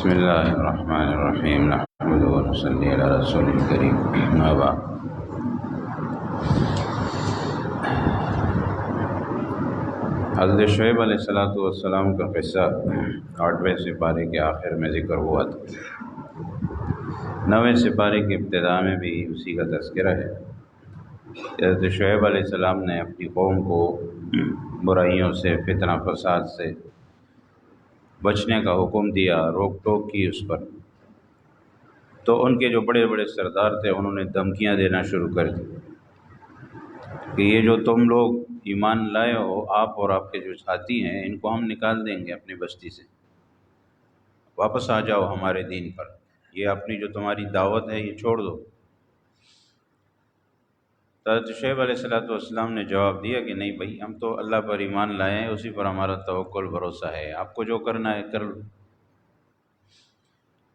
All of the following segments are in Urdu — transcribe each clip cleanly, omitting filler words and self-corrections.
بسم اللہ الرحمن الرحیم نحمده ونصلی علی رسول الکریم اما بعد۔ حضرت شعیب علیہ السلام کا قصہ 8ویں سپارے کے آخر میں ذکر ہوا تھا۔ 9ویں سپارے کی ابتدا میں بھی اسی کا تذکرہ ہے۔ حضرت شعیب علیہ السلام نے اپنی قوم کو برائیوں سے، فتنہ فساد سے بچنے کا حکم دیا، روک ٹوک کی اس پر۔ تو ان کے جو بڑے بڑے سردار تھے انہوں نے دھمکیاں دینا شروع کر دی کہ یہ جو تم لوگ ایمان لائے ہو، آپ اور آپ کے جو ساتھی ہیں، ان کو ہم نکال دیں گے اپنی بستی سے، واپس آ جاؤ ہمارے دین پر، یہ اپنی جو تمہاری دعوت ہے یہ چھوڑ دو۔ تو حضرت شعیب علیہ السلام نے جواب دیا کہ نہیں بھائی، ہم تو اللہ پر ایمان لائے ہیں، اسی پر ہمارا توکل بھروسہ ہے، آپ کو جو کرنا ہے کر لو۔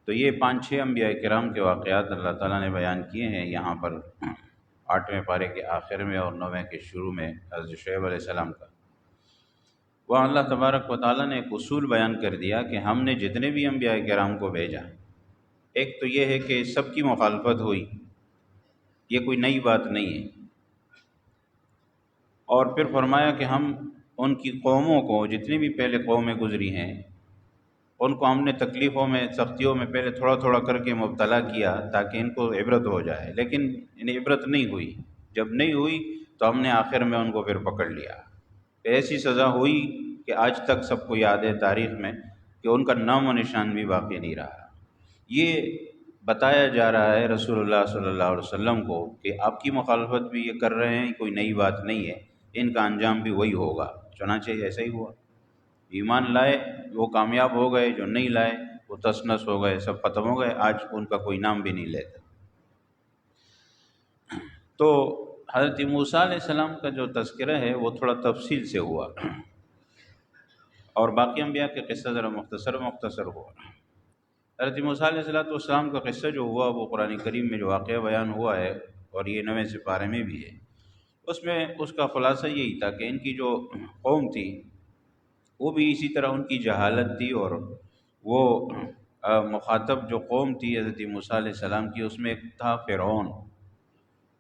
تو یہ 5-6 انبیاء کرام کے واقعات اللہ تعالیٰ نے بیان کیے ہیں یہاں پر 8ویں پارے کے آخر میں اور 9ویں کے شروع میں حضرت شعیب علیہ السلام کا۔ وہاں اللہ تبارک و تعالیٰ نے ایک اصول بیان کر دیا کہ ہم نے جتنے بھی انبیاء کرام کو بھیجا، ایک تو یہ ہے کہ سب کی مخالفت ہوئی، یہ کوئی نئی بات نہیں ہے، اور پھر فرمایا کہ ہم ان کی قوموں کو، جتنی بھی پہلے قومیں گزری ہیں، ان کو ہم نے تکلیفوں میں، سختیوں میں پہلے تھوڑا تھوڑا کر کے مبتلا کیا تاکہ ان کو عبرت ہو جائے، لیکن انہیں عبرت نہیں ہوئی۔ جب نہیں ہوئی تو ہم نے آخر میں ان کو پھر پکڑ لیا۔ ایسی سزا ہوئی کہ آج تک سب کو یاد ہے تاریخ میں کہ ان کا نام و نشان بھی باقی نہیں رہا۔ یہ بتایا جا رہا ہے رسول اللہ صلی اللہ علیہ وسلم کو کہ آپ کی مخالفت بھی یہ کر رہے ہیں، کوئی نئی بات نہیں ہے، ان کا انجام بھی وہی ہوگا۔ چنانچہ ایسا ہی ہوا، ایمان لائے وہ کامیاب ہو گئے، جو نہیں لائے وہ تس نس ہو گئے، سب ختم ہو گئے، آج ان کا کوئی نام بھی نہیں لیتا۔ تو حضرت موسیٰ علیہ السلام کا جو تذکرہ ہے وہ تھوڑا تفصیل سے ہوا، اور باقی انبیاء کے قصہ ذرا مختصر ہوا۔ حضرت موسیٰ علیہ السلام کا قصہ جو ہوا وہ قرآن کریم میں جو واقعہ بیان ہوا ہے، اور یہ 9ویں سپارے میں بھی ہے، اس میں اس کا خلاصہ یہی تھا کہ ان کی جو قوم تھی وہ بھی اسی طرح ان کی جہالت تھی، اور وہ مخاطب جو قوم تھی حضرت موسیٰ علیہ السلام کی، اس میں ایک تھا فرعون۔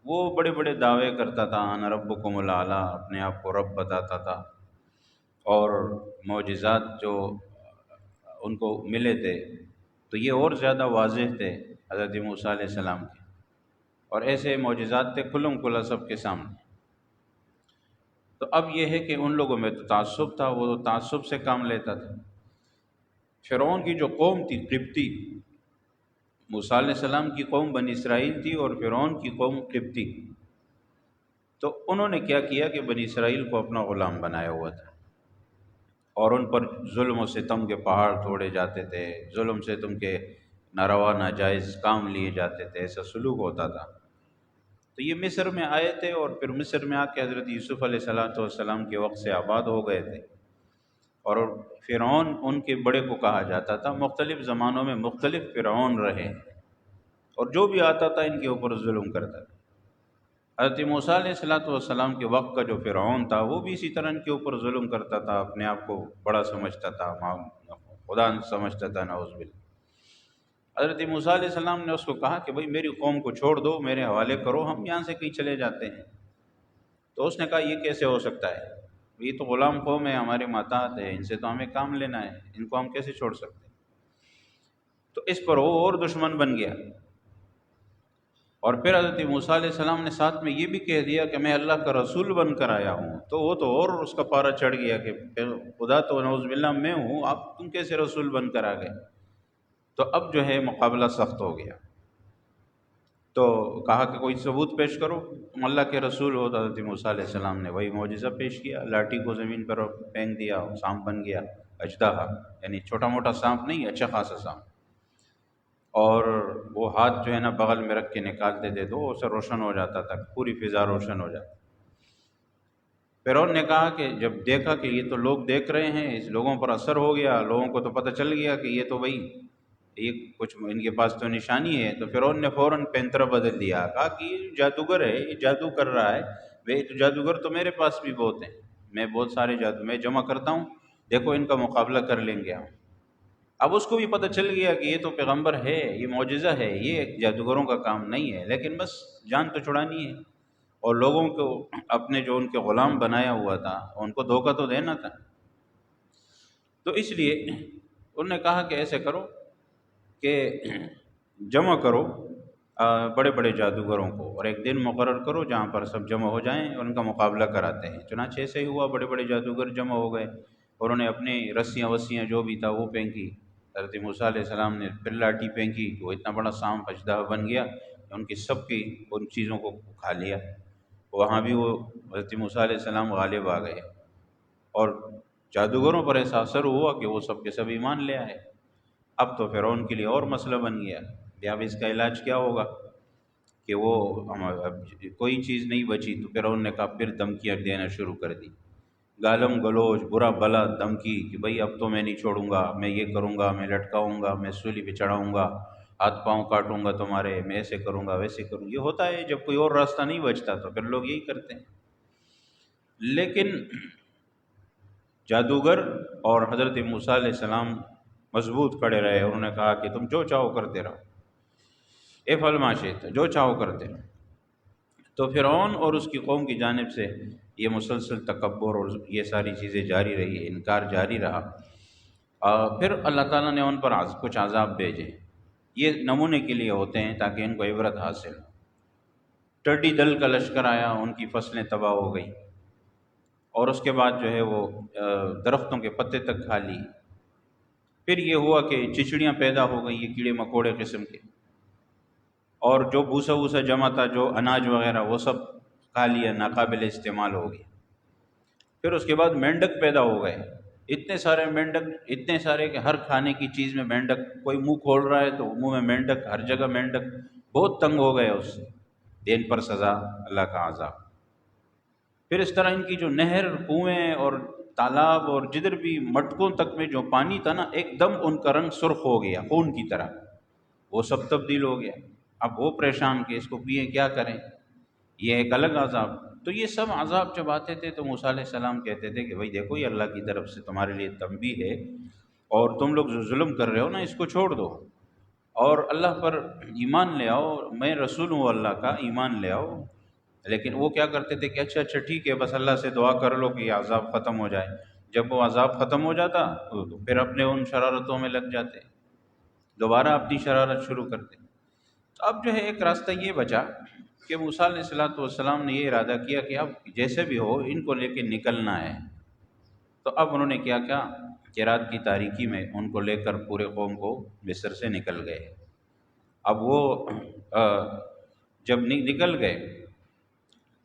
وہ بڑے بڑے دعوے کرتا تھا، انا ربکم الاعلیٰ، اپنے آپ کو رب بتاتا تھا، اور معجزات جو ان کو ملے تھے تو یہ اور زیادہ واضح تھے حضرت موسیٰ علیہ السلام کے، اور ایسے معجزات تھے کھلم کھلا سب کے سامنے۔ تو اب یہ ہے کہ ان لوگوں میں تو تعصب تھا، وہ تعصب سے کام لیتا تھا۔ فرعون کی جو قوم تھی قبطی، موسیٰ علیہ السلام کی قوم بنی اسرائیل تھی اور فرعون کی قوم قبطی، تو انہوں نے کیا کیا کہ بنی اسرائیل کو اپنا غلام بنایا ہوا تھا، اور ان پر ظلم و ستم کے پہاڑ توڑے جاتے تھے، ظلم ستم کے ناروا ناجائز کام لیے جاتے تھے، ایسا سلوک ہوتا تھا۔ تو یہ مصر میں آئے تھے، اور پھر مصر میں آ کے حضرت یوسف علیہ السلام کے وقت سے آباد ہو گئے تھے، اور فرعون ان کے بڑے کو کہا جاتا تھا۔ مختلف زمانوں میں مختلف فرعون رہے، اور جو بھی آتا تھا ان کے اوپر ظلم کرتا تھا۔ حضرت موسیٰ علیہ السلام کے وقت کا جو فرعون تھا وہ بھی اسی طرح ان کے اوپر ظلم کرتا تھا، اپنے آپ کو بڑا سمجھتا تھا، خدا سمجھتا تھا، نعوذ باللہ۔ حضرت موسیٰ علیہ السلام نے اس کو کہا کہ بھئی میری قوم کو چھوڑ دو، میرے حوالے کرو، ہم یہاں سے کہیں چلے جاتے ہیں۔ تو اس نے کہا یہ کیسے ہو سکتا ہے، یہ تو غلام قوم ہے، ہمارے ماتحت ہے، ان سے تو ہمیں کام لینا ہے، ان کو ہم کیسے چھوڑ سکتے ہیں۔ تو اس پر وہ اور دشمن بن گیا، اور پھر حضرت موسیٰ علیہ السلام نے ساتھ میں یہ بھی کہہ دیا کہ میں اللہ کا رسول بن کر آیا ہوں، تو وہ تو اور اس کا پارا چڑھ گیا کہ خدا تو نعوذ باللہ میں ہوں، آپ تم کیسے رسول بن کر آ گئے۔ تو اب جو ہے مقابلہ سخت ہو گیا، تو کہا کہ کوئی ثبوت پیش کرو، تم اللہ کے رسول ہو۔ تو حضرت موسیٰ علیہ السلام نے وہی معجزہ پیش کیا، لاٹھی کو زمین پر پھینک دیا، سانپ بن گیا، اژدہا، یعنی چھوٹا موٹا سانپ نہیں، اچھا خاصا سانپ، اور وہ ہاتھ جو ہے نا بغل میں رکھ کے نکالتے تھے تو اسے روشن ہو جاتا تھا، پوری فضا روشن ہو جاتی۔ فرعون نے کہا کہ جب دیکھا کہ یہ تو لوگ دیکھ رہے ہیں، اس لوگوں پر اثر ہو گیا، لوگوں کو تو پتہ چل گیا کہ یہ تو بھئی یہ کچھ ان کے پاس تو نشانی ہے، تو فرعون نے فوراً پینترا بدل دیا، کہا کہ یہ جادوگر ہے، یہ جادو کر رہا ہے، بھئی تو جادوگر تو میرے پاس بھی بہت ہیں، میں بہت سارے جادو میں جمع کرتا ہوں، دیکھو ان کا مقابلہ کر لیں گے ہم۔ اب اس کو بھی پتہ چل گیا کہ یہ تو پیغمبر ہے، یہ معجزہ ہے، یہ جادوگروں کا کام نہیں ہے، لیکن بس جان تو چھڑانی ہے اور لوگوں کو اپنے جو ان کے غلام بنایا ہوا تھا ان کو دھوکہ تو دینا تھا۔ تو اس لیے انہوں نے کہا کہ ایسے کرو کہ جمع کرو بڑے بڑے جادوگروں کو اور ایک دن مقرر کرو جہاں پر سب جمع ہو جائیں اور ان کا مقابلہ کراتے ہیں۔ چنانچہ ایسے ہی ہوا، بڑے بڑے جادوگر جمع ہو گئے اور انہوں نے اپنی رسیاں وسیاں جو بھی تھا وہ پھینکی۔ حضرت موسیٰ علیہ السلام نے پھر لاٹھی پھینکی کہ وہ اتنا بڑا سانپ اژدہا بن گیا کہ ان کی سب کی ان چیزوں کو کھا لیا۔ وہاں بھی وہ حضرت موسیٰ علیہ السلام غالب آ گئے اور جادوگروں پر ایسا اثر ہوا کہ وہ سب کے سب ایمان لے آئے۔ اب تو فرعون کے لیے اور مسئلہ بن گیا کہ اب اس کا علاج کیا ہوگا کہ وہ اب کوئی چیز نہیں بچی۔ تو فرعون نے کہا، پھر دھمکیاں دینا شروع کر دی، گالم گلوچ برا بلا دھمکی کہ بھئی اب تو میں نہیں چھوڑوں گا، میں یہ کروں گا، میں لٹکاؤں گا، میں سولی پہ چڑھاؤں گا، ہاتھ پاؤں کاٹوں گا تمہارے، میں ایسے کروں گا ویسے کروں گا۔ یہ ہوتا ہے جب کوئی اور راستہ نہیں بچتا تو پھر لوگ یہی کرتے ہیں۔ لیکن جادوگر اور حضرت موسیٰ علیہ السلام مضبوط کھڑے رہے، انہوں نے کہا کہ تم جو چاہو کرتے رہو، افعل ما شئت، جو چاہو کرتے رہو۔ تو فرعون اور اس کی قوم کی جانب سے یہ مسلسل تکبر اور یہ ساری چیزیں جاری رہی، انکار جاری رہا۔ پھر اللہ تعالیٰ نے ان پر کچھ عذاب بھیجے، یہ نمونے کے لیے ہوتے ہیں تاکہ ان کو عبرت حاصل ہو۔ ٹڈی دل کا لشکر آیا، ان کی فصلیں تباہ ہو گئی اور اس کے بعد جو ہے وہ درختوں کے پتے تک کھا لی۔ پھر یہ ہوا کہ چچڑیاں پیدا ہو گئی، یہ کیڑے مکوڑے قسم کے، اور جو بھوسا ووسا جمع تھا، جو اناج وغیرہ، وہ سب کھا لیا، ناقابل استعمال ہو گیا۔ پھر اس کے بعد مینڈک پیدا ہو گئے، اتنے سارے مینڈک، اتنے سارے کہ ہر کھانے کی چیز میں مینڈک، کوئی منہ کھول رہا ہے تو منہ میں مینڈک، ہر جگہ مینڈک، بہت تنگ ہو گئے اس سے، دین پر سزا، اللہ کا عذاب۔ پھر اس طرح ان کی جو نہر، کنویں اور تالاب اور جدھر بھی مٹکوں تک میں جو پانی تھا نا، ایک دم ان کا رنگ سرخ ہو گیا خون کی طرح، وہ سب تبدیل ہو گیا۔ اب وہ پریشان کہ اس کو پئیں کیا کریں، یہ ایک الگ عذاب۔ تو یہ سب عذاب جب آتے تھے تو موسیٰ علیہ السلام کہتے تھے کہ بھئی دیکھو یہ اللہ کی طرف سے تمہارے لیے تنبیہ ہے، اور تم لوگ جو ظلم کر رہے ہو نا اس کو چھوڑ دو اور اللہ پر ایمان لے آؤ، میں رسول ہوں اللہ کا، ایمان لے آؤ۔ لیکن وہ کیا کرتے تھے کہ اچھا ٹھیک ہے، بس اللہ سے دعا کر لو کہ یہ عذاب ختم ہو جائے۔ جب وہ عذاب ختم ہو جاتا تو پھر اپنے ان شرارتوں میں لگ جاتے، دوبارہ اپنی شرارت شروع کرتے۔ تو اب جو ہے ایک راستہ یہ بچا کہ موسیٰ علیہ السلام نے یہ ارادہ کیا کہ اب جیسے بھی ہو ان کو لے کے نکلنا ہے۔ تو اب انہوں نے کیا کہ رات کی تاریکی میں ان کو لے کر پورے قوم کو مصر سے نکل گئے۔ اب وہ جب نکل گئے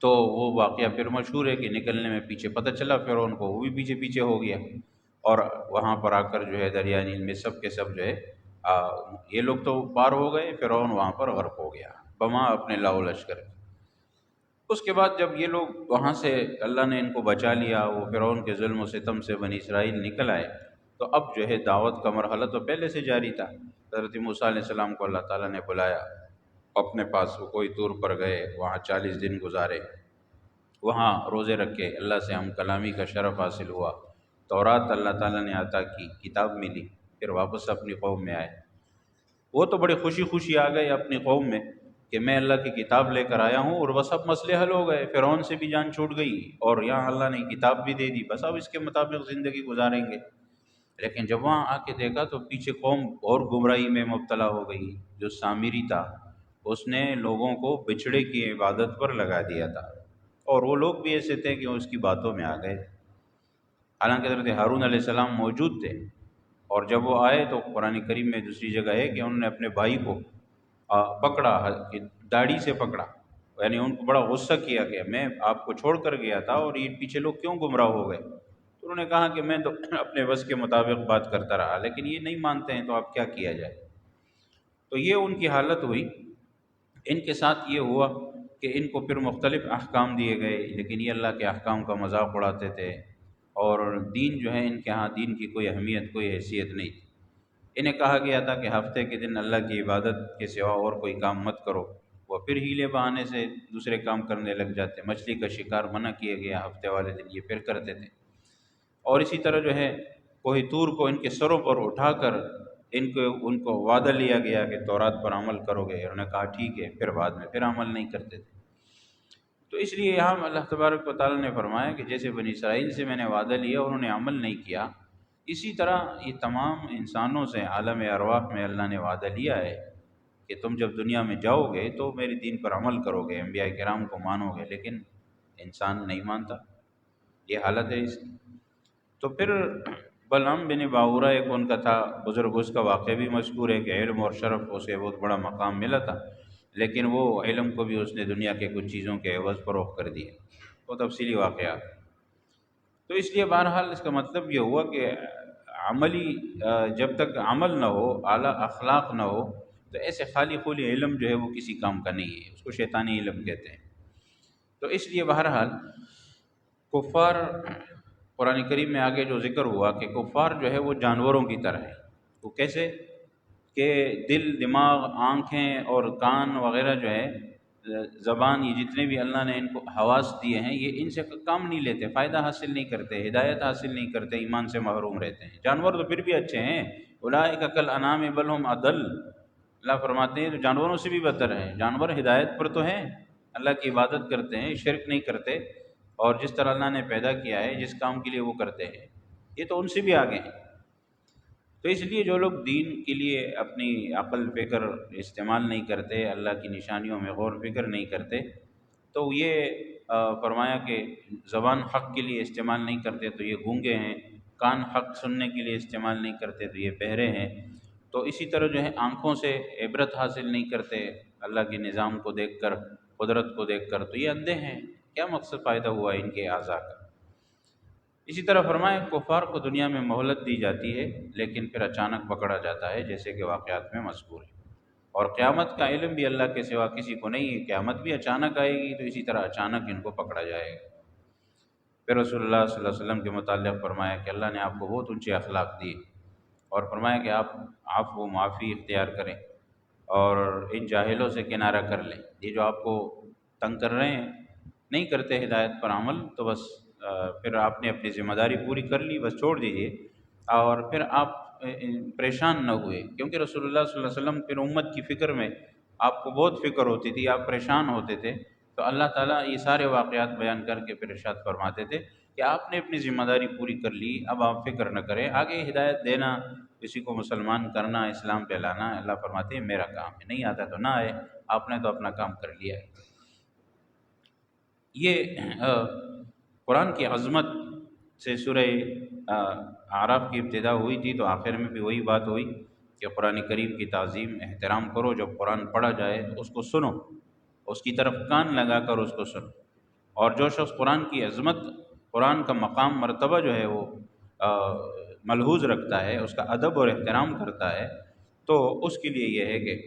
تو وہ واقعہ پھر مشہور ہے کہ نکلنے میں پیچھے پتہ چلا فرعون کو، وہ بھی پیچھے پیچھے ہو گیا اور وہاں پر آ کر جو ہے دریا نیل میں سب کے سب جو ہے یہ لوگ تو پار ہو گئے، فرعون وہاں پر غرق ہو گیا بما اپنے لاؤ لشکر۔ اس کے بعد جب یہ لوگ وہاں سے اللہ نے ان کو بچا لیا، وہ فرعون کے ظلم و ستم سے بنی اسرائیل نکل آئے، تو اب جو ہے دعوت کا مرحلہ تو پہلے سے جاری تھا۔ حضرت موسیٰ علیہ السلام کو اللہ تعالیٰ نے بلایا اپنے پاس، وہ کوئی طور پر گئے، وہاں 40 دن گزارے، وہاں روزے رکھے، اللہ سے ہم کلامی کا شرف حاصل ہوا، تورات اللہ تعالیٰ نے عطا کی، کتاب ملی، پھر واپس اپنی قوم میں آئے۔ وہ تو بڑے خوشی خوشی آ گئے اپنی قوم میں کہ میں اللہ کی کتاب لے کر آیا ہوں، اور بس اب مسئلے حل ہو گئے، فرعون سے بھی جان چھوٹ گئی اور یہاں اللہ نے کتاب بھی دے دی، بس اب اس کے مطابق زندگی گزاریں گے۔ لیکن جب وہاں آ کے دیکھا تو پیچھے قوم اور گمراہی میں مبتلا ہو گئی۔ جو سامری تھا اس نے لوگوں کو بچھڑے کی عبادت پر لگا دیا تھا، اور وہ لوگ بھی ایسے تھے کہ اس کی باتوں میں آ گئے، حالانکہ حضرت ہارون علیہ السلام موجود تھے۔ اور جب وہ آئے تو قرآن کریم میں دوسری جگہ ہے کہ انہوں نے اپنے بھائی کو پکڑا، کہ داڑھی سے پکڑا، یعنی ان کو بڑا غصہ کیا گیا، میں آپ کو چھوڑ کر گیا تھا اور یہ پیچھے لوگ کیوں گمراہ ہو گئے؟ تو انہوں نے کہا کہ میں تو اپنے بس کے مطابق بات کرتا رہا، لیکن یہ نہیں مانتے ہیں تو اب کیا کیا جائے۔ تو یہ ان کی حالت ہوئی۔ ان کے ساتھ یہ ہوا کہ ان کو پھر مختلف احکام دیے گئے، لیکن یہ اللہ کے احکام کا مذاق اڑاتے تھے، اور دین جو ہے ان کے ہاں دین کی کوئی اہمیت، کوئی حیثیت نہیں تھی۔ انہیں کہا گیا تھا کہ ہفتے کے دن اللہ کی عبادت کے سوا اور کوئی کام مت کرو، وہ پھر ہیلے بہانے سے دوسرے کام کرنے لگ جاتے۔ مچھلی کا شکار منع کیا گیا ہفتے والے دن، یہ پھر کرتے تھے۔ اور اسی طرح جو ہے کوہ طور کو ان کے سروں پر اٹھا کر ان کو وعدہ لیا گیا کہ تورات پر عمل کرو گے، انہوں نے کہا ٹھیک ہے، پھر بعد میں پھر عمل نہیں کرتے تھے۔ تو اس لیے یہاں اللہ تبارک و تعالیٰ نے فرمایا کہ جیسے بنی اسرائیل سے میں نے وعدہ لیا اور انہوں نے عمل نہیں کیا، اسی طرح یہ تمام انسانوں سے عالم ارواح میں اللہ نے وعدہ لیا ہے کہ تم جب دنیا میں جاؤ گے تو میرے دین پر عمل کرو گے، انبیاء کرام کو مانو گے، لیکن انسان نہیں مانتا، یہ حالت ہے اس کی۔ تو پھر بلعام بن باورہ ایک ان کا تھا بزرگ، اس کا واقعہ بھی مشہور ہے کہ علم اور شرف اسے بہت بڑا مقام ملا تھا، لیکن وہ علم کو بھی اس نے دنیا کے کچھ چیزوں کے عوض فروخت کر دیا، وہ تفصیلی واقعات۔ تو اس لیے بہرحال اس کا مطلب یہ ہوا کہ عملی جب تک عمل نہ ہو، اعلیٰ اخلاق نہ ہو، تو ایسے خالی خولی علم جو ہے وہ کسی کام کا نہیں ہے، اس کو شیطانی علم کہتے ہیں۔ تو اس لیے بہرحال کفار، قرآن کریم میں آگے جو ذکر ہوا کہ کفار جو ہے وہ جانوروں کی طرح ہے۔ وہ کیسے؟ کہ دل، دماغ، آنکھیں اور کان وغیرہ جو ہے، زبان، یہ جتنے بھی اللہ نے ان کو حواس دیے ہیں، یہ ان سے کام نہیں لیتے، فائدہ حاصل نہیں کرتے، ہدایت حاصل نہیں کرتے، ایمان سے محروم رہتے ہیں۔ جانور تو پھر بھی اچھے ہیں، اولئک کالانعام بل هم اضل، اللہ فرماتے ہیں تو جانوروں سے بھی بدتر ہیں۔ جانور ہدایت پر تو ہیں، اللہ کی عبادت کرتے ہیں، شرک نہیں کرتے، اور جس طرح اللہ نے پیدا کیا ہے، جس کام کے لیے وہ کرتے ہیں، یہ تو ان سے بھی آگے ہیں۔ تو اس لیے جو لوگ دین کے لیے اپنی عقل فکر استعمال نہیں کرتے، اللہ کی نشانیوں میں غور فکر نہیں کرتے، تو یہ فرمایا کہ زبان حق کے لیے استعمال نہیں کرتے تو یہ گونگے ہیں، کان حق سننے کے لیے استعمال نہیں کرتے تو یہ بہرے ہیں، تو اسی طرح جو ہے آنکھوں سے عبرت حاصل نہیں کرتے اللہ کے نظام کو دیکھ کر، قدرت کو دیکھ کر، تو یہ اندھے ہیں۔ کیا مقصد فائدہ ہوا ان کے اعضاء کا؟ اسی طرح فرمائے کفار کو دنیا میں مہلت دی جاتی ہے، لیکن پھر اچانک پکڑا جاتا ہے، جیسے کہ واقعات میں مذکور ہے۔ اور قیامت کا علم بھی اللہ کے سوا کسی کو نہیں ہے، قیامت بھی اچانک آئے گی، تو اسی طرح اچانک ان کو پکڑا جائے گا۔ پھر رسول اللہ صلی اللہ علیہ وسلم کے متعلق فرمایا کہ اللہ نے آپ کو بہت اونچے اخلاق دیے، اور فرمایا کہ آپ عفو و معافی اختیار کریں اور ان جاہلوں سے کنارہ کر لیں، یہ جو آپ کو تنگ کر رہے ہیں، نہیں کرتے ہدایت پر عمل، تو بس پھر آپ نے اپنی ذمہ داری پوری کر لی، بس چھوڑ دیجئے، اور پھر آپ پریشان نہ ہوئے، کیونکہ رسول اللہ صلی اللہ علیہ وسلم پھر امت کی فکر میں آپ کو بہت فکر ہوتی تھی، آپ پریشان ہوتے تھے، تو اللہ تعالیٰ یہ سارے واقعات بیان کر کے پھر ارشاد فرماتے تھے کہ آپ نے اپنی ذمہ داری پوری کر لی، اب آپ فکر نہ کریں، آگے ہدایت دینا، کسی کو مسلمان کرنا، اسلام پہ لانا، اللہ فرماتے ہیں میرا کام ہے، نہیں آتا تو نہ آئے، آپ نے تو اپنا کام کر لیا ہے۔ یہ قرآن کی عظمت سے سورہ اعراف کی ابتدا ہوئی تھی، تو آخر میں بھی وہی بات ہوئی کہ قرآن کریم کی تعظیم، احترام کرو، جب قرآن پڑھا جائے تو اس کو سنو، اس کی طرف کان لگا کر اس کو سنو، اور جو شخص قرآن کی عظمت، قرآن کا مقام مرتبہ جو ہے وہ ملحوظ رکھتا ہے، اس کا ادب اور احترام کرتا ہے، تو اس کے لیے یہ ہے کہ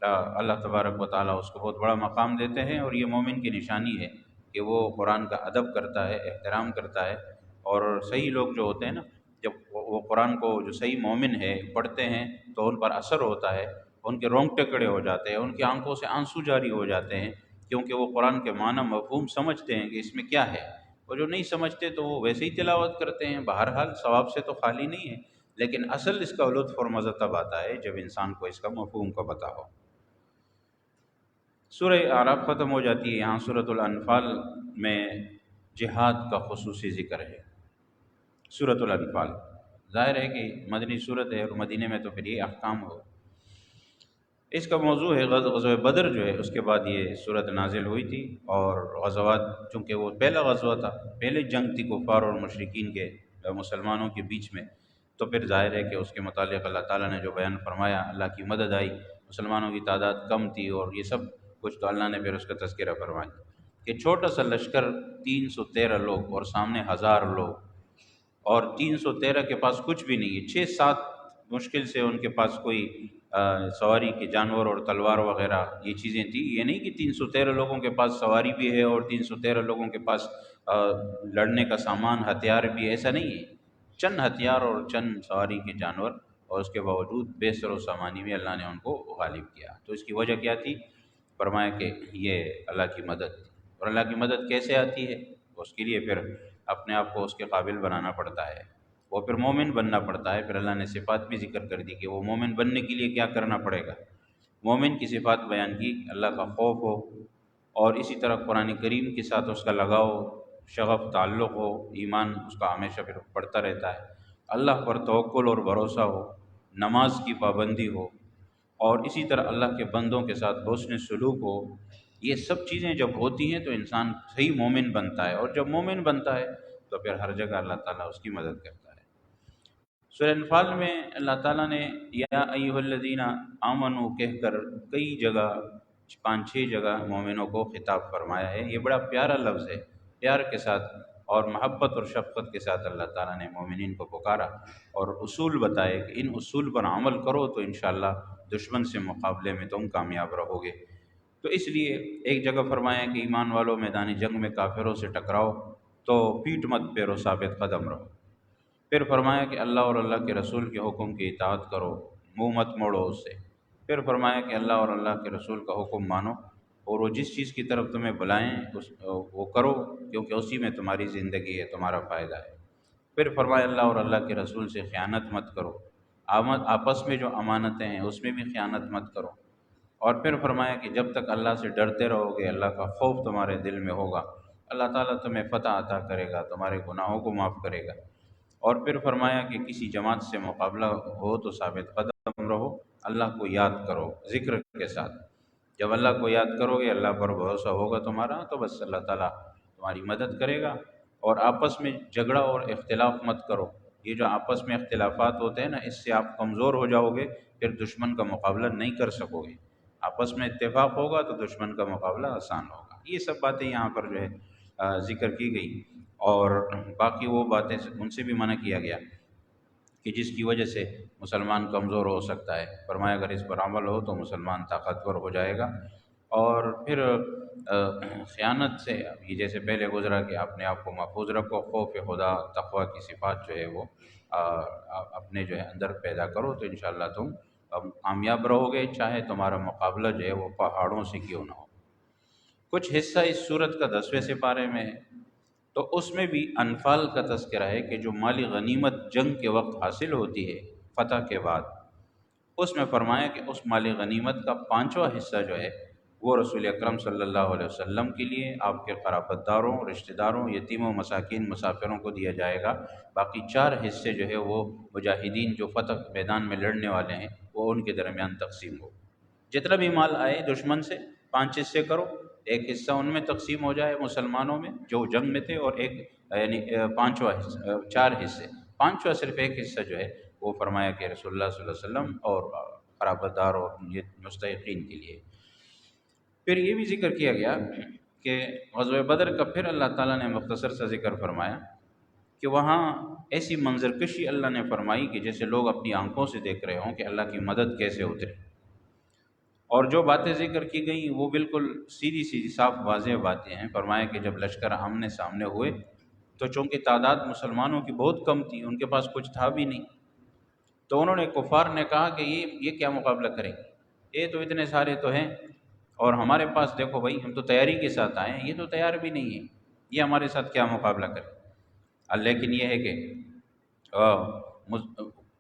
اللہ تبارک و تعالیٰ اس کو بہت بڑا مقام دیتے ہیں، اور یہ مومن کی نشانی ہے کہ وہ قرآن کا ادب کرتا ہے، احترام کرتا ہے۔ اور صحیح لوگ جو ہوتے ہیں نا، جب وہ قرآن کو، جو صحیح مومن ہے، پڑھتے ہیں تو ان پر اثر ہوتا ہے، ان کے رونگٹے کھڑے ہو جاتے ہیں، ان کی آنکھوں سے آنسو جاری ہو جاتے ہیں، کیونکہ وہ قرآن کے معنی مفہوم سمجھتے ہیں کہ اس میں کیا ہے، اور جو نہیں سمجھتے تو وہ ویسے ہی تلاوت کرتے ہیں، بہرحال ثواب سے تو خالی نہیں ہے، لیکن اصل اس کا لطف اور مزہ تب آتا ہے جب انسان کو اس کا مفہوم کا پتہ ہو۔ سورہ اعراف ختم ہو جاتی ہے، یہاں سورۃ الانفال میں جہاد کا خصوصی ذکر ہے۔ سورۃ الانفال ظاہر ہے کہ مدنی سورت ہے، اور مدینے میں تو پھر یہ احکام ہو۔ اس کا موضوع ہے غزوہ بدر جو ہے، اس کے بعد یہ سورت نازل ہوئی تھی، اور غزوات، چونکہ وہ پہلا غزوہ تھا، پہلے جنگ تھی کفار اور مشرکین کے، مسلمانوں کے بیچ میں، تو پھر ظاہر ہے کہ اس کے متعلق اللہ تعالیٰ نے جو بیان فرمایا، اللہ کی مدد آئی، مسلمانوں کی تعداد کم تھی، اور یہ سب کچھ، تو اللہ نے پھر اس کا تذکرہ فرمایا کہ چھوٹا سا لشکر 313 لوگ اور سامنے 1000 لوگ، اور 313 کے پاس کچھ بھی نہیں ہے، 6-7 مشکل سے ان کے پاس کوئی سواری کے جانور اور تلوار وغیرہ یہ چیزیں تھیں، یہ نہیں کہ 313 لوگوں کے پاس سواری بھی ہے اور 313 لوگوں کے پاس لڑنے کا سامان، ہتھیار بھی ہے، ایسا نہیں ہے، چند ہتھیار اور چند سواری کے جانور، اور اس کے باوجود بے سر و سامانی میں اللہ نے ان کو غالب کیا۔ تو اس کی وجہ کیا تھی؟ فرمایا کہ یہ اللہ کی مدد تھی، اور اللہ کی مدد کیسے آتی ہے؟ اس کے لیے پھر اپنے آپ کو اس کے قابل بنانا پڑتا ہے، وہ پھر مومن بننا پڑتا ہے۔ پھر اللہ نے صفات بھی ذکر کر دی کہ وہ مومن بننے کے لیے کیا کرنا پڑے گا۔ مومن کی صفات بیان کی، اللہ کا خوف ہو، اور اسی طرح قرآن کریم کے ساتھ اس کا لگاؤ، شغف، تعلق ہو، ایمان اس کا ہمیشہ پھر بڑھتا رہتا ہے، اللہ پر توکل اور بھروسہ ہو، نماز کی پابندی ہو، اور اسی طرح اللہ کے بندوں کے ساتھ حسن سلوک ہو۔ یہ سب چیزیں جب ہوتی ہیں تو انسان صحیح مومن بنتا ہے، اور جب مومن بنتا ہے تو پھر ہر جگہ اللہ تعالیٰ اس کی مدد کرتا ہے۔ سورہ انفال میں اللہ تعالیٰ نے یا ایھا الذین آمنو کہہ کر کئی جگہ، 5-6 جگہ مومنوں کو خطاب فرمایا ہے۔ یہ بڑا پیارا لفظ ہے، پیار کے ساتھ اور محبت اور شفقت کے ساتھ اللہ تعالیٰ نے مومنین کو پکارا اور اصول بتائے کہ ان اصول پر عمل کرو تو انشاءاللہ دشمن سے مقابلے میں تم کامیاب رہو گے۔ تو اس لیے ایک جگہ فرمایا کہ ایمان والوں میدان جنگ میں کافروں سے ٹکراؤ تو پیٹ مت پھیرو، ثابت قدم رہو۔ پھر فرمایا کہ اللہ اور اللہ کے رسول کے حکم کی اطاعت کرو، منہ مت موڑو اس سے۔ پھر فرمایا کہ اللہ اور اللہ کے رسول کا حکم مانو، اور وہ جس چیز کی طرف تمہیں بلائیں وہ کرو، کیونکہ اسی میں تمہاری زندگی ہے، تمہارا فائدہ ہے۔ پھر فرمایا اللہ اور اللہ کے رسول سے خیانت مت کرو، آپس میں جو امانتیں ہیں اس میں بھی خیانت مت کرو۔ اور پھر فرمایا کہ جب تک اللہ سے ڈرتے رہو گے، اللہ کا خوف تمہارے دل میں ہوگا، اللہ تعالیٰ تمہیں فتح عطا کرے گا، تمہارے گناہوں کو معاف کرے گا۔ اور پھر فرمایا کہ کسی جماعت سے مقابلہ ہو تو ثابت قدم رہو، اللہ کو یاد کرو ذکر کے ساتھ۔ جب اللہ کو یاد کرو گے، اللہ پر بھروسہ ہوگا تمہارا، تو بس اللہ تعالیٰ تمہاری مدد کرے گا۔ اور آپس میں جھگڑا اور اختلاف مت کرو۔ یہ جو آپس میں اختلافات ہوتے ہیں نا، اس سے آپ کمزور ہو جاؤ گے، پھر دشمن کا مقابلہ نہیں کر سکو گے۔ آپس میں اتفاق ہوگا تو دشمن کا مقابلہ آسان ہوگا۔ یہ سب باتیں یہاں پر جو ہے ذکر کی گئی، اور باقی وہ باتیں ان سے بھی منع کیا گیا کہ جس کی وجہ سے مسلمان کمزور ہو سکتا ہے۔ فرمایا اگر اس پر عمل ہو تو مسلمان طاقتور ہو جائے گا۔ اور پھر خیانت سے، یہ جیسے پہلے گزرا کہ اپنے آپ کو محفوظ رکھو، خوف خدا، تقوی کی صفات جو ہے وہ اپنے جو ہے اندر پیدا کرو، تو انشاءاللہ تم کامیاب رہو گے، چاہے تمہارا مقابلہ جو ہے وہ پہاڑوں سے کیوں نہ ہو۔ کچھ حصہ اس سورت کا 10ویں سپارے میں ہے، تو اس میں بھی انفال کا تذکرہ ہے کہ جو مالی غنیمت جنگ کے وقت حاصل ہوتی ہے فتح کے بعد، اس میں فرمایا کہ اس مالی غنیمت کا 5واں حصہ جو ہے وہ رسول اکرم صلی اللہ علیہ وسلم کے لیے، آپ کے قرابت داروں، رشتہ داروں، یتیموں، مساکین، مسافروں کو دیا جائے گا۔ باقی 4 حصے جو ہے وہ مجاہدین جو فتح میدان میں لڑنے والے ہیں وہ ان کے درمیان تقسیم ہو۔ جتنا بھی مال آئے دشمن سے 5 حصے کرو، ایک حصہ ان میں تقسیم ہو جائے مسلمانوں میں جو جنگ میں تھے، اور ایک یعنی 5واں حصہ، 4 حصے، 5واں صرف ایک حصہ جو ہے وہ فرمایا کہ رسول اللہ صلی اللہ علیہ وسلم اور قرابت دار اور مستحقین کے لیے۔ پھر یہ بھی ذکر کیا گیا کہ غزوہ بدر کا پھر اللہ تعالیٰ نے مختصر سا ذکر فرمایا کہ وہاں ایسی منظر کشی اللہ نے فرمائی کہ جیسے لوگ اپنی آنکھوں سے دیکھ رہے ہوں کہ اللہ کی مدد کیسے اترے۔ اور جو باتیں ذکر کی گئیں وہ بالکل سیدھی سیدھی صاف واضح باتیں ہیں۔ فرمایا کہ جب لشکر آمنے سامنے ہوئے تو چونکہ تعداد مسلمانوں کی بہت کم تھی، ان کے پاس کچھ تھا بھی نہیں، تو انہوں نے کفار نے کہا کہ یہ کیا مقابلہ کریں گے، یہ تو اتنے سارے تو ہیں، اور ہمارے پاس دیکھو بھائی ہم تو تیاری کے ساتھ آئے ہیں، یہ تو تیار بھی نہیں ہے، یہ ہمارے ساتھ کیا مقابلہ کرے۔ لیکن یہ ہے کہ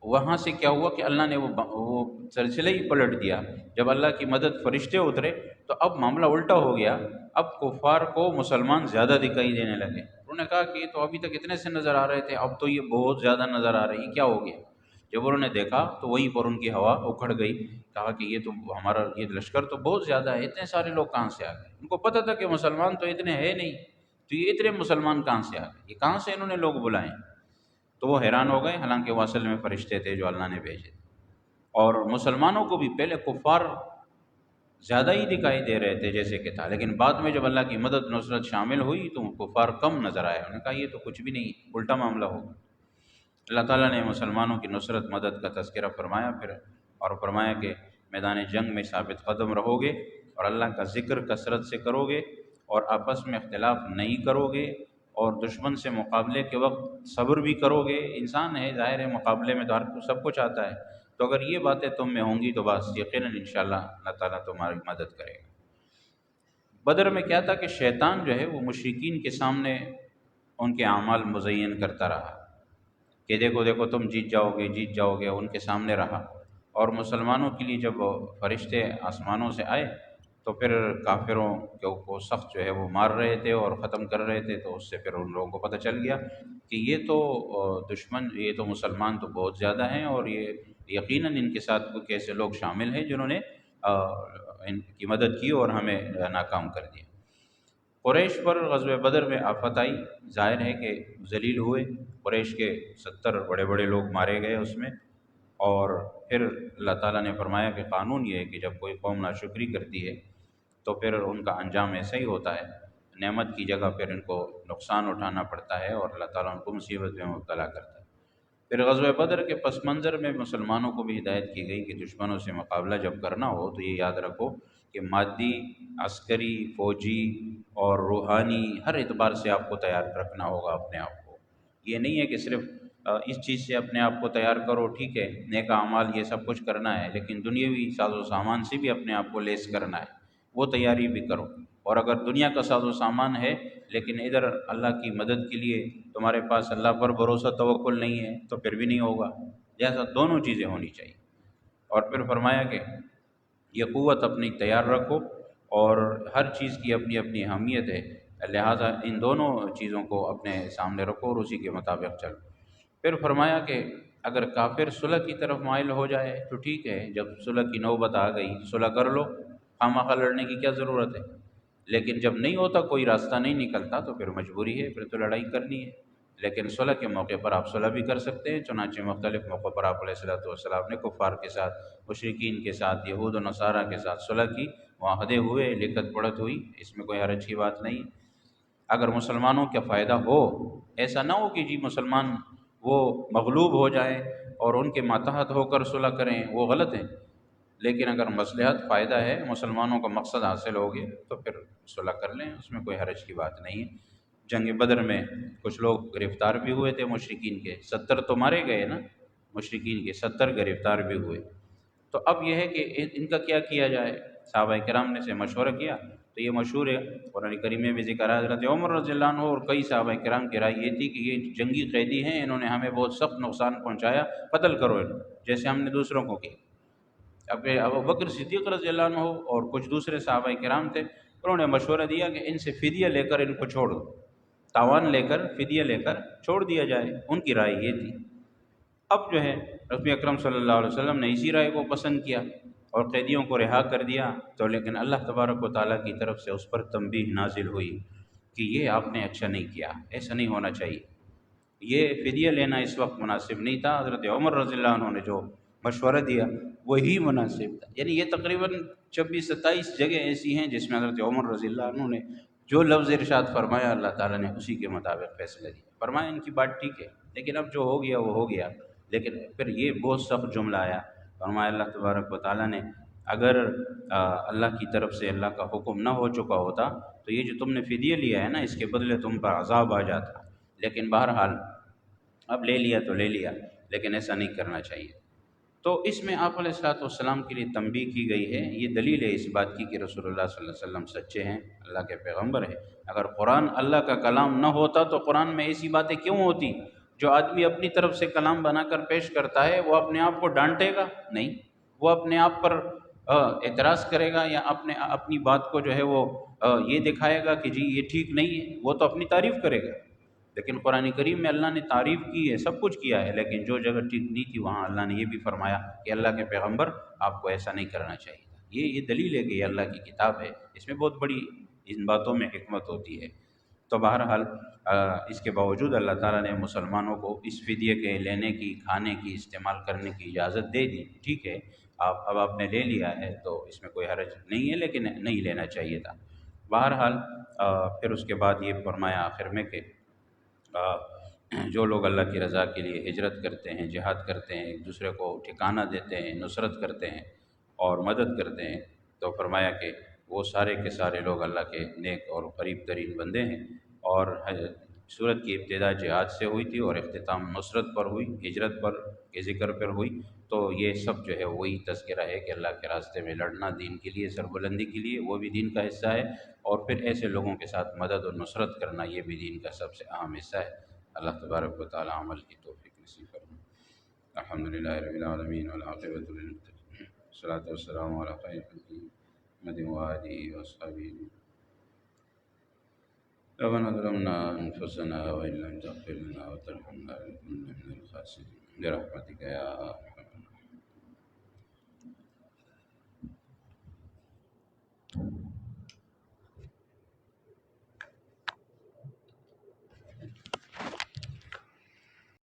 وہاں سے کیا ہوا کہ اللہ نے وہ سلسلہ ہی پلٹ دیا۔ جب اللہ کی مدد فرشتے اترے تو اب معاملہ الٹا ہو گیا، اب کفار کو مسلمان زیادہ دکھائی دینے لگے۔ انہوں نے کہا کہ یہ تو ابھی تک اتنے سے نظر آ رہے تھے، اب تو یہ بہت زیادہ نظر آ رہی ہے، کیا ہو گیا؟ جب انہوں نے دیکھا تو وہیں پر ان کی ہوا اکھڑ گئی، کہا کہ یہ تو ہمارا یہ لشکر تو بہت زیادہ ہے، اتنے سارے لوگ کہاں سے آ گئے؟ ان کو پتہ تھا کہ مسلمان تو اتنے ہے نہیں، تو یہ اتنے مسلمان کہاں سے آ گئے، یہ کہاں سے انہوں نے لوگ بلائے؟ تو وہ حیران ہو گئے، حالانکہ وہ اصل میں فرشتے تھے جو اللہ نے بھیجے۔ اور مسلمانوں کو بھی پہلے کفار زیادہ ہی دکھائی دے رہے تھے جیسے کہ تھا، لیکن بعد میں جب اللہ کی مدد نصرت شامل ہوئی تو کفار کم نظر آئے۔ انہوں نے کہا یہ تو کچھ بھی نہیں، الٹا معاملہ ہوگا۔ اللہ تعالیٰ نے مسلمانوں کی نصرت مدد کا تذکرہ فرمایا پھر، اور فرمایا کہ میدان جنگ میں ثابت قدم رہو گے، اور اللہ کا ذکر کثرت سے کرو گے، اور آپس میں اختلاف نہیں کرو گے، اور دشمن سے مقابلے کے وقت صبر بھی کرو گے۔ انسان ہے، ظاہر ہے، مقابلے میں تو ہر کو سب کچھ آتا ہے، تو اگر یہ باتیں تم میں ہوں گی تو بس یقیناً انشاءاللہ اللہ تعالیٰ تمہاری مدد کرے گا۔ بدر میں کیا تھا کہ شیطان جو ہے وہ مشرکین کے سامنے ان کے اعمال مزین کرتا رہا، کہ دیکھو دیکھو تم جیت جاؤ گے، ان کے سامنے رہا۔ اور مسلمانوں کے لیے جب فرشتے آسمانوں سے آئے تو پھر کافروں کو سخت جو ہے وہ مار رہے تھے اور ختم کر رہے تھے، تو اس سے پھر ان لوگوں کو پتہ چل گیا کہ یہ تو دشمن، یہ تو مسلمان تو بہت زیادہ ہیں، اور یہ یقیناً ان کے ساتھ کچھ ایسے لوگ شامل ہیں جنہوں نے ان کی مدد کی اور ہمیں ناکام کر دیا۔ قریش پر غزوہ بدر میں آفت آئی، ظاہر ہے کہ ذلیل ہوئے، قریش کے 70 بڑے بڑے لوگ مارے گئے اس میں۔ اور پھر اللہ تعالیٰ نے فرمایا کہ قانون یہ ہے کہ جب کوئی قوم ناشکری کرتی ہے تو پھر ان کا انجام ایسا ہی ہوتا ہے، نعمت کی جگہ پھر ان کو نقصان اٹھانا پڑتا ہے اور اللہ تعالیٰ ان کو مصیبت میں مبتلا کرتا ہے۔ پھر غزوہ بدر کے پس منظر میں مسلمانوں کو بھی ہدایت کی گئی کہ دشمنوں سے مقابلہ جب کرنا ہو تو یہ یاد رکھو کہ مادی، عسکری، فوجی اور روحانی ہر اعتبار سے آپ کو تیار رکھنا ہوگا اپنے آپ کو۔ یہ نہیں ہے کہ صرف اس چیز سے اپنے آپ کو تیار کرو، ٹھیک ہے نیک اعمال یہ سب کچھ کرنا ہے، لیکن دنیاوی ساز و سامان سے بھی اپنے آپ کو لیس کرنا ہے، وہ تیاری بھی کرو۔ اور اگر دنیا کا ساز و سامان ہے لیکن ادھر اللہ کی مدد کے لیے تمہارے پاس اللہ پر بھروسہ توکل نہیں ہے تو پھر بھی نہیں ہوگا، جیسا دونوں چیزیں ہونی چاہیے۔ اور پھر فرمایا کہ یہ قوت اپنی تیار رکھو، اور ہر چیز کی اپنی اپنی اہمیت ہے، لہٰذا ان دونوں چیزوں کو اپنے سامنے رکھو اور اسی کے مطابق چلو۔ پھر فرمایا کہ اگر کافر صلح کی طرف مائل ہو جائے تو ٹھیک ہے، جب صلح کی نوبت آ گئی صلح کر لو، خواہ لڑنے کی کیا ضرورت ہے، لیکن جب نہیں ہوتا، کوئی راستہ نہیں نکلتا تو پھر مجبوری ہے، پھر تو لڑائی کرنی ہے۔ لیکن صلح کے موقع پر آپ صلح بھی کر سکتے ہیں، چنانچہ مختلف موقعوں پر آپ علیہ السلام نے کفار کے ساتھ، مشرکین کے ساتھ، یہود و نصارہ کے ساتھ صلح کی، معاہدے ہوئے، لکھت پڑھت ہوئی، اس میں کوئی حرج کی بات نہیں۔ اگر مسلمانوں کا فائدہ ہو، ایسا نہ ہو کہ جی مسلمان وہ مغلوب ہو جائیں اور ان کے ماتحت ہو کر صلح کریں، وہ غلط ہے۔ لیکن اگر مصلحت فائدہ ہے، مسلمانوں کا مقصد حاصل ہو گیا تو پھر صلح کر لیں، اس میں کوئی حرج کی بات نہیں ہے۔ جنگ بدر میں کچھ لوگ گرفتار بھی ہوئے تھے مشرکین کے، 70 تو مارے گئے نا، مشرکین کے 70 گرفتار بھی ہوئے۔ تو اب یہ ہے کہ ان کا کیا کیا جائے، صحابہ کرام نے سے مشورہ کیا تو یہ مشہور ہے، قرآن کریم میں بھی ذکر ہے، حضرت عمر رضی اللہ عنہ اور کئی صحابہ کرام کی رائے یہ تھی کہ یہ جنگی قیدی ہیں، انہوں نے ہمیں بہت سخت نقصان پہنچایا، قتل کرو انہوں، جیسے ہم نے دوسروں کو کیا۔ اب ابو بکر صدیق رضی اللہ عنہ اور کچھ دوسرے صحابہ کرام تھے، انہوں نے مشورہ دیا کہ ان سے فدیہ لے کر ان کو چھوڑ دو، تاوان لے کر، فدیہ لے کر چھوڑ دیا جائے، ان کی رائے یہ تھی۔ اب جو ہے رسول اکرم صلی اللہ علیہ وسلم نے اسی رائے کو پسند کیا اور قیدیوں کو رہا کر دیا، تو لیکن اللہ تبارک و تعالیٰ کی طرف سے اس پر تنبیہ نازل ہوئی کہ یہ آپ نے اچھا نہیں کیا، ایسا نہیں ہونا چاہیے، یہ فدیہ لینا اس وقت مناسب نہیں تھا، حضرت عمر رضی اللہ عنہ نے جو مشورہ دیا وہی مناسب تھا۔ یعنی یہ تقریباً 26-27 جگہ ایسی ہیں جس میں حضرت عمر رضی اللہ عنہ نے جو لفظ ارشاد فرمایا اللہ تعالیٰ نے اسی کے مطابق فیصلہ دیا، فرمایا ان کی بات ٹھیک ہے، لیکن اب جو ہو گیا وہ ہو گیا۔ لیکن پھر یہ بہت سخت جملہ آیا، فرمایا اللہ تبارک و تعالیٰ نے اگر اللہ کی طرف سے اللہ کا حکم نہ ہو چکا ہوتا تو یہ جو تم نے فدیہ لیا ہے نا، اس کے بدلے تم پر عذاب آ جاتا، لیکن بہرحال اب لے لیا تو لے لیا، لیکن ایسا نہیں کرنا چاہیے۔ تو اس میں آپ علیہ السلام کے لیے تنبیہ کی گئی ہے، یہ دلیل ہے اس بات کی کہ رسول اللہ صلی اللہ علیہ وسلم سچے ہیں، اللہ کے پیغمبر ہیں۔ اگر قرآن اللہ کا کلام نہ ہوتا تو قرآن میں ایسی باتیں کیوں ہوتی؟ جو آدمی اپنی طرف سے کلام بنا کر پیش کرتا ہے وہ اپنے آپ کو ڈانٹے گا نہیں، وہ اپنے آپ پر اعتراض کرے گا یا اپنی بات کو جو ہے وہ یہ دکھائے گا کہ جی یہ ٹھیک نہیں ہے، وہ تو اپنی تعریف کرے گا۔ لیکن قرآن کریم میں اللہ نے تعریف کی ہے، سب کچھ کیا ہے، لیکن جو جگہ ٹھیک نہیں تھی وہاں اللہ نے یہ بھی فرمایا کہ اللہ کے پیغمبر آپ کو ایسا نہیں کرنا چاہیے۔ یہ دلیل ہے کہ یہ اللہ کی کتاب ہے، اس میں بہت بڑی ان باتوں میں حکمت ہوتی ہے۔ تو بہرحال اس کے باوجود اللہ تعالیٰ نے مسلمانوں کو اس فدیے کے لینے کی، کھانے کی، استعمال کرنے کی اجازت دے دی، ٹھیک ہے اب آپ نے لے لیا ہے تو اس میں کوئی حرج نہیں ہے، لیکن نہیں لینا چاہیے تھا۔ بہرحال پھر اس کے بعد یہ فرمایا آخر میں کہ جو لوگ اللہ کی رضا کے لیے ہجرت کرتے ہیں، جہاد کرتے ہیں، ایک دوسرے کو ٹھکانہ دیتے ہیں، نصرت کرتے ہیں اور مدد کرتے ہیں، تو فرمایا کہ وہ سارے کے سارے لوگ اللہ کے نیک اور قریب ترین بندے ہیں۔ اور سورت کی ابتدا جہاد سے ہوئی تھی اور اختتام نصرت پر ہوئی، ہجرت پر کے ذکر پر ہوئی، تو یہ سب جو ہے وہی تذکرہ ہے کہ اللہ کے راستے میں لڑنا، دین کے لیے سربلندی کے لیے، وہ بھی دین کا حصہ ہے، اور پھر ایسے لوگوں کے ساتھ مدد اور نصرت کرنا یہ بھی دین کا سب سے اہم حصہ ہے۔ اللہ تبارک و تعالی عمل کی توفیق نصیب فرما۔ الحمد للہ رب العالمین والعاقبۃ للمتقین، والصلاۃ والسلام علی خیر خلقہ محمد وآلہ وصحبہ۔ ربنا ظلمنا انفسنا وان لم تغفر لنا وترحمنا لنكونن من الخاسرین برحمتک یا